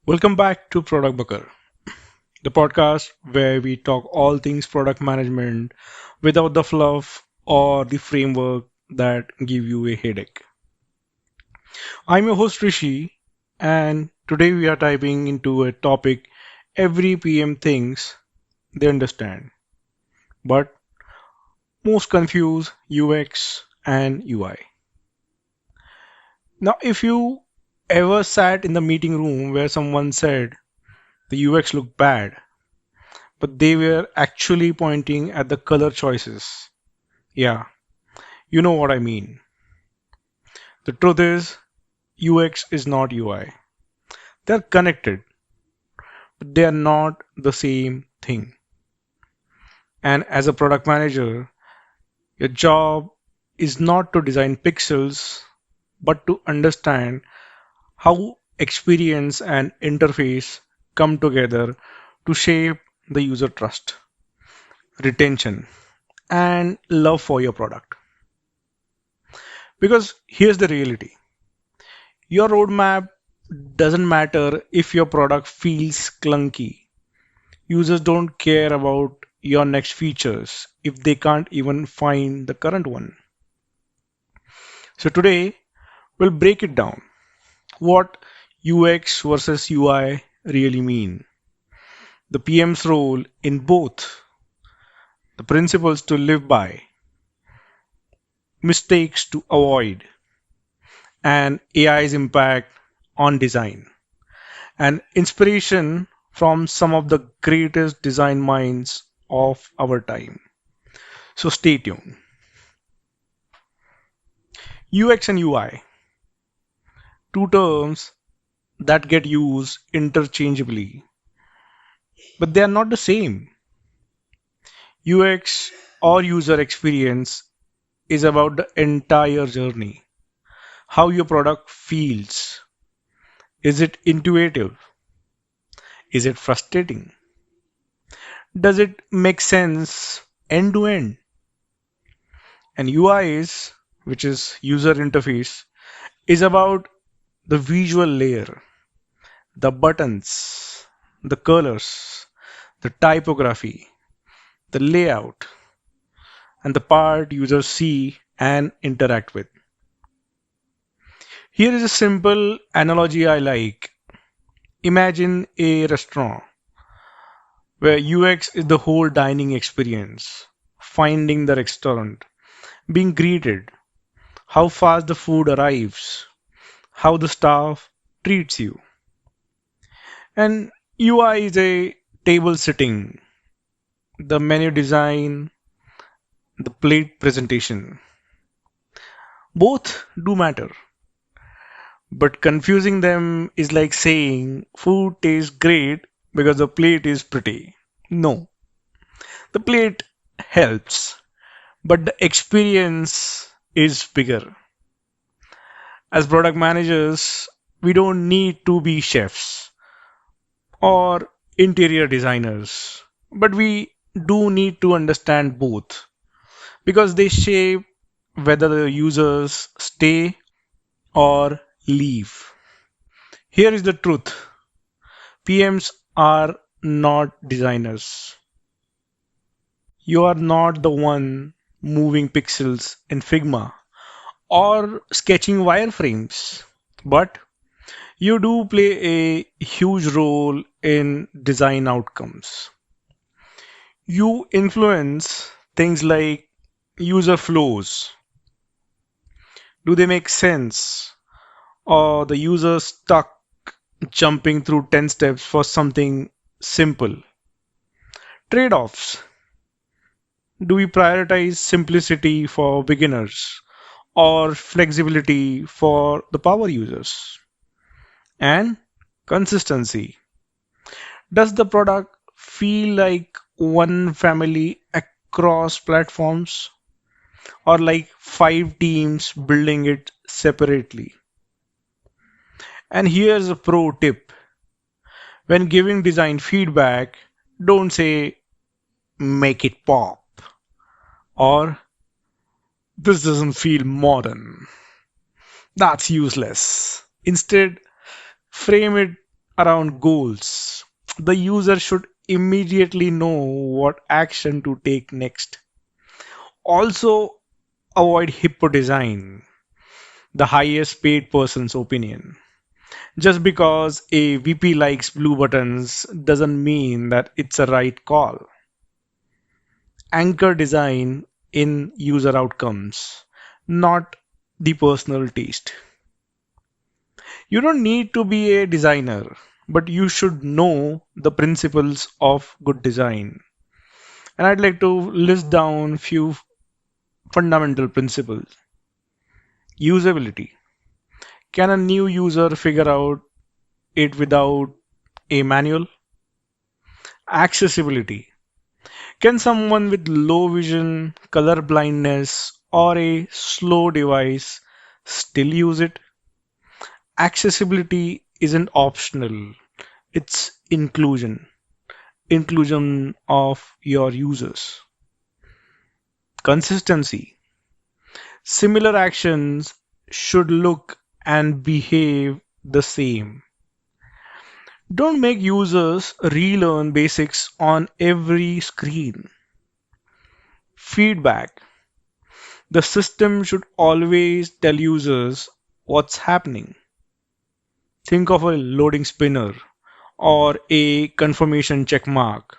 Welcome back to Product Bakar, the podcast where we talk all things product management without the fluff or the framework that give you a headache. I'm your host Rishi, and today we are diving into a topic every PM thinks they understand, but most confuse UX and UI. Now, if you ever sat in the meeting room where someone said the UX looked bad, but they were actually pointing at the color choices. Yeah, you know what I mean. The truth is, UX is not UI. They're connected, but they are not the same thing. And as a product manager, your job is not to design pixels, but to understand how experience and interface come together to shape the user trust, retention, and love for your product. Because here's the reality. Your roadmap doesn't matter if your product feels clunky. Users don't care about your next features if they can't even find the current one. So today we'll break it down. What UX versus UI really mean. The PM's role in both. The principles to live by. Mistakes to avoid. And AI's impact on design. And inspiration from some of the greatest design minds of our time. So stay tuned. UX and UI, two terms that get used interchangeably, but they are not the same. UX or user experience is about the entire journey. How your product feels. Is it intuitive? Is it frustrating? Does it make sense end to end? And UI is, which is user interface, is about the visual layer, the buttons, the colors, the typography, the layout, and the part users see and interact with. Here is a simple analogy I like. Imagine a restaurant where UX is the whole dining experience, finding the restaurant, being greeted, how fast the food arrives, how the staff treats you. And UI is a table setting, the menu design, the plate presentation. Both do matter, but confusing them is like saying food tastes great because the plate is pretty. No, the plate helps, but the experience is bigger. As product managers, we don't need to be chefs or interior designers, but we do need to understand both because they shape whether the users stay or leave. Here is the truth. PMs are not designers. You are not the one moving pixels in Figma or sketching wireframes, but you do play a huge role in design outcomes. You influence things like user flows. Do they make sense? Or the user stuck jumping through 10 steps for something simple? Trade offs. Do we prioritize simplicity for beginners or flexibility for the power users? And consistency. Does the product feel like one family across platforms or like five teams building it separately? And here's a pro tip. When giving design feedback, don't say make it pop or this doesn't feel modern. That's useless. Instead, frame it around goals. The user should immediately know what action to take next. Also, avoid hippo design, the highest paid person's opinion. Just because a VP likes blue buttons doesn't mean that it's a right call. Anchor design in user outcomes, not the personal taste. You don't need to be a designer, but you should know the principles of good design. And I'd like to list down few fundamental principles. Usability. Can a new user figure out it without a manual? Accessibility. Can someone with low vision, color blindness, or a slow device still use it? Accessibility isn't optional, it's inclusion. Inclusion of your users. Consistency. Similar actions should look and behave the same. Don't make users relearn basics on every screen. Feedback. The system should always tell users what's happening. Think of a loading spinner or a confirmation check mark.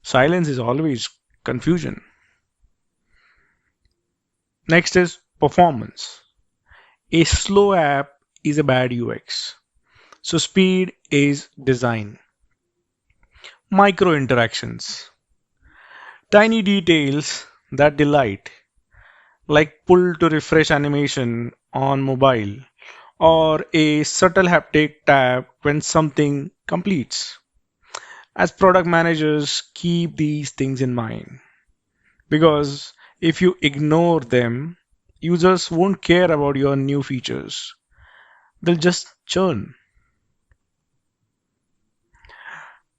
Silence is always confusion. Next is performance. A slow app is a bad UX. So speed is design. Micro interactions. Tiny details that delight, like pull to refresh animation on mobile or a subtle haptic tap when something completes. As product managers, keep these things in mind because if you ignore them, users won't care about your new features. They'll just churn.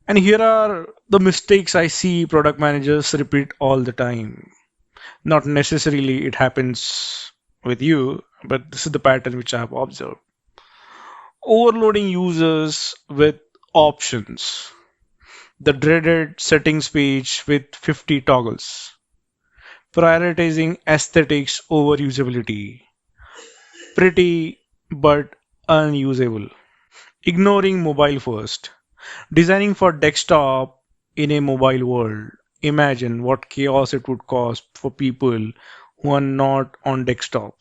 And here are the mistakes I see product managers repeat all the time. Not necessarily it happens with you, but this is the pattern which I have observed. Overloading users with options. The dreaded settings page with 50 toggles. Prioritizing aesthetics over usability. Pretty but unusable. Ignoring mobile first. Designing for desktop in a mobile world. Imagine what chaos it would cause for people who are not on desktop.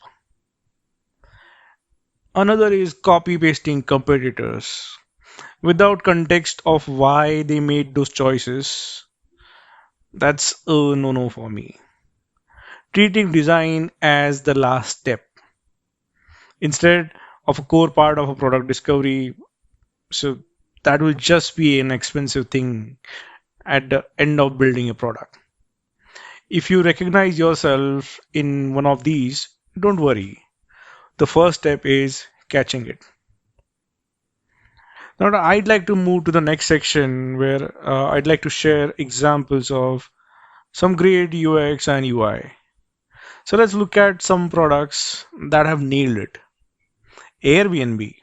Another is copy pasting competitors without context of why they made those choices. That's a no no for me. Treating design as the last step instead of a core part of a product discovery. So that will just be an expensive thing at the end of building a product. If you recognize yourself in one of these, don't worry. The first step is catching it. Now, I'd like to move to the next section where I'd like to share examples of some great UX and UI. So let's look at some products that have nailed it. Airbnb.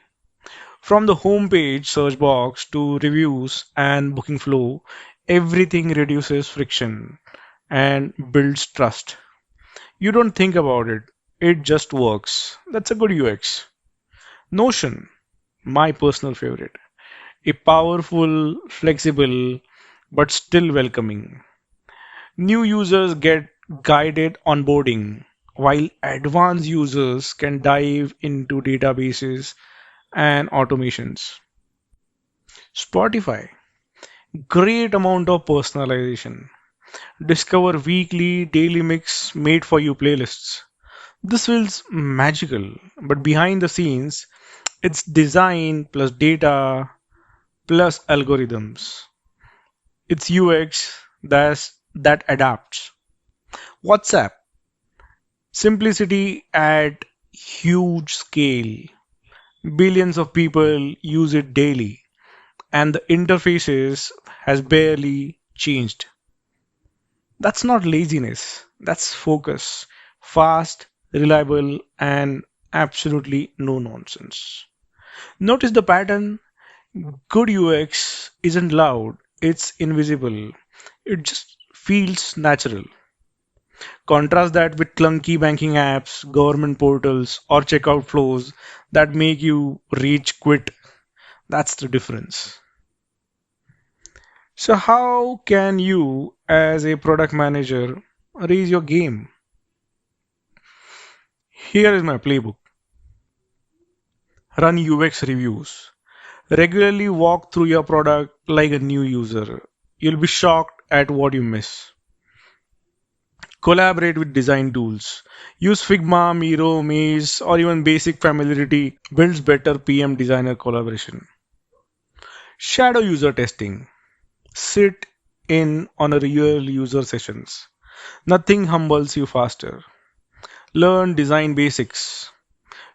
From the homepage search box to reviews and booking flow, everything reduces friction and builds trust. You don't think about it, it just works. That's a good UX. Notion, my personal favorite. A powerful, flexible, but still welcoming. New users get guided onboarding, while advanced users can dive into databases and automations. Spotify, great amount of personalization. Discover weekly, daily mix made for you playlists. This feels magical, but behind the scenes, it's design plus data plus algorithms. It's UX that adapts. WhatsApp, simplicity at huge scale. Billions of people use it daily, and the interfaces has barely changed. That's not laziness, that's focus. Fast, reliable, and absolutely no nonsense. Notice the pattern. Good UX isn't loud, it's invisible. It just feels natural. Contrast that with clunky banking apps, government portals, or checkout flows that make you rage quit. That's the difference. So, how can you, as a product manager, raise your game? Here is my playbook. Run UX reviews. Regularly walk through your product like a new user. You'll be shocked at what you miss. Collaborate with design tools. Use Figma, Miro, Maze, or even basic familiarity builds better PM designer collaboration. Shadow user testing. Sit in on a real user sessions. Nothing humbles you faster. Learn design basics.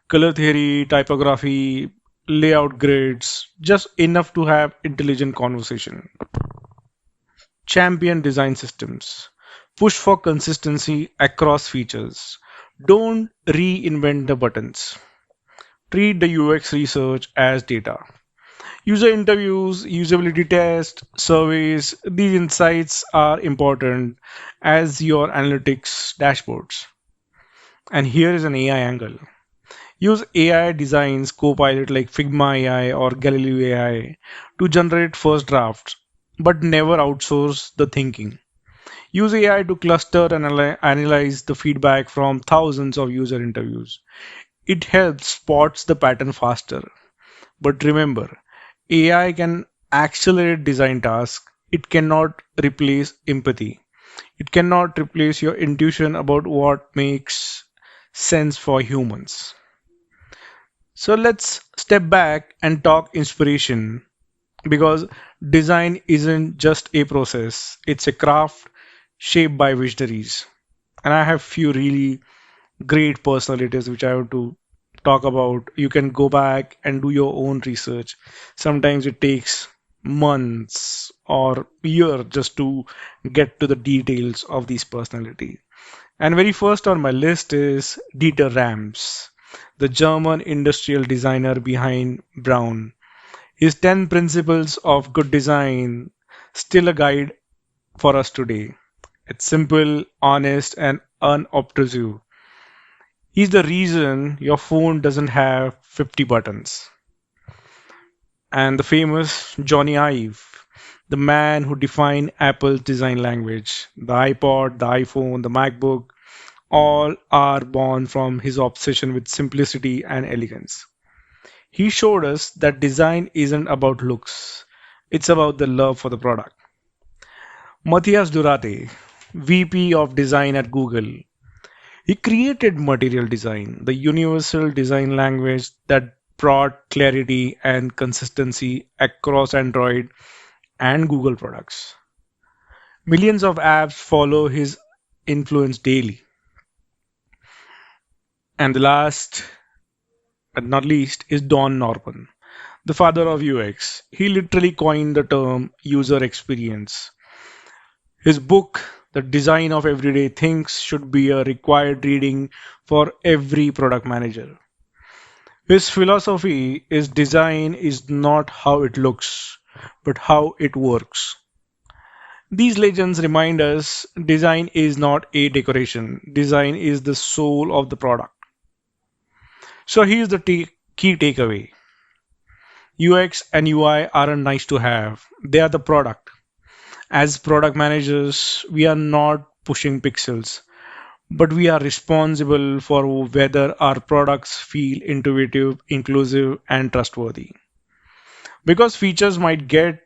Color theory, typography, layout grids, just enough to have intelligent conversation. Champion design systems. Push for consistency across features. Don't reinvent the buttons. Treat the UX research as data. User interviews, usability tests, surveys, these insights are important as your analytics dashboards. And here is an AI angle. Use AI designs copilot like Figma AI or Galileo AI to generate first drafts, but never outsource the thinking. Use AI to cluster and analyze the feedback from thousands of user interviews. It helps spots the pattern faster. But remember, AI can accelerate design tasks. It cannot replace empathy. It cannot replace your intuition about what makes sense for humans. So let's step back and talk inspiration because design isn't just a process, it's a craft shaped by visionaries. And I have few really great personalities which I have to talk about. You can go back and do your own research. Sometimes it takes months or year just to get to the details of these personalities. And very first on my list is Dieter Rams, the German industrial designer behind Braun. His 10 principles of good design still a guide for us today. It's simple, honest, and unobtrusive. He's the reason your phone doesn't have 50 buttons. And the famous Jony Ive, the man who defined Apple's design language. The iPod, the iPhone, the MacBook, all are born from his obsession with simplicity and elegance. He showed us that design isn't about looks, it's about the love for the product. Matthias Duarte, VP of Design at Google, he created material design, the universal design language that brought clarity and consistency across Android and Google products. Millions of apps follow his influence daily. And the last but not least is Don Norman, the father of UX. He literally coined the term user experience. His book, The Design of Everyday Things, should be a required reading for every product manager. His philosophy is design is not how it looks, but how it works. These legends remind us design is not a decoration, design is the soul of the product. So here's the key takeaway: UX and UI aren't nice to have, they are the product. As product managers, we are not pushing pixels, but we are responsible for whether our products feel intuitive, inclusive, and trustworthy. Because features might get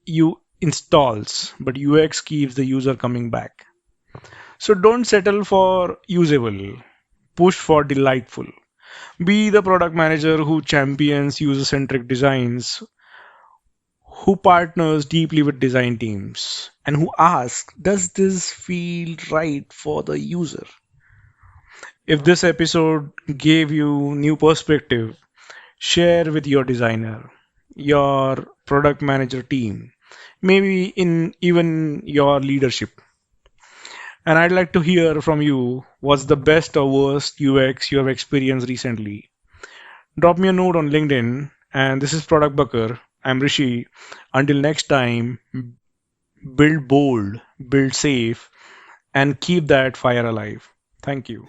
you installs, but UX keeps the user coming back. So don't settle for usable, push for delightful. Be the product manager who champions user centric designs, who partners deeply with design teams, and who asks, does this feel right for the user? If this episode gave you new perspective, share with your designer, your product manager team, maybe in even your leadership. And I'd like to hear from you what's the best or worst UX you have experienced recently. Drop me a note on LinkedIn. And this is Product Bakar. I'm Rishi. Until next time, build bold, build safe, and keep that fire alive. Thank you.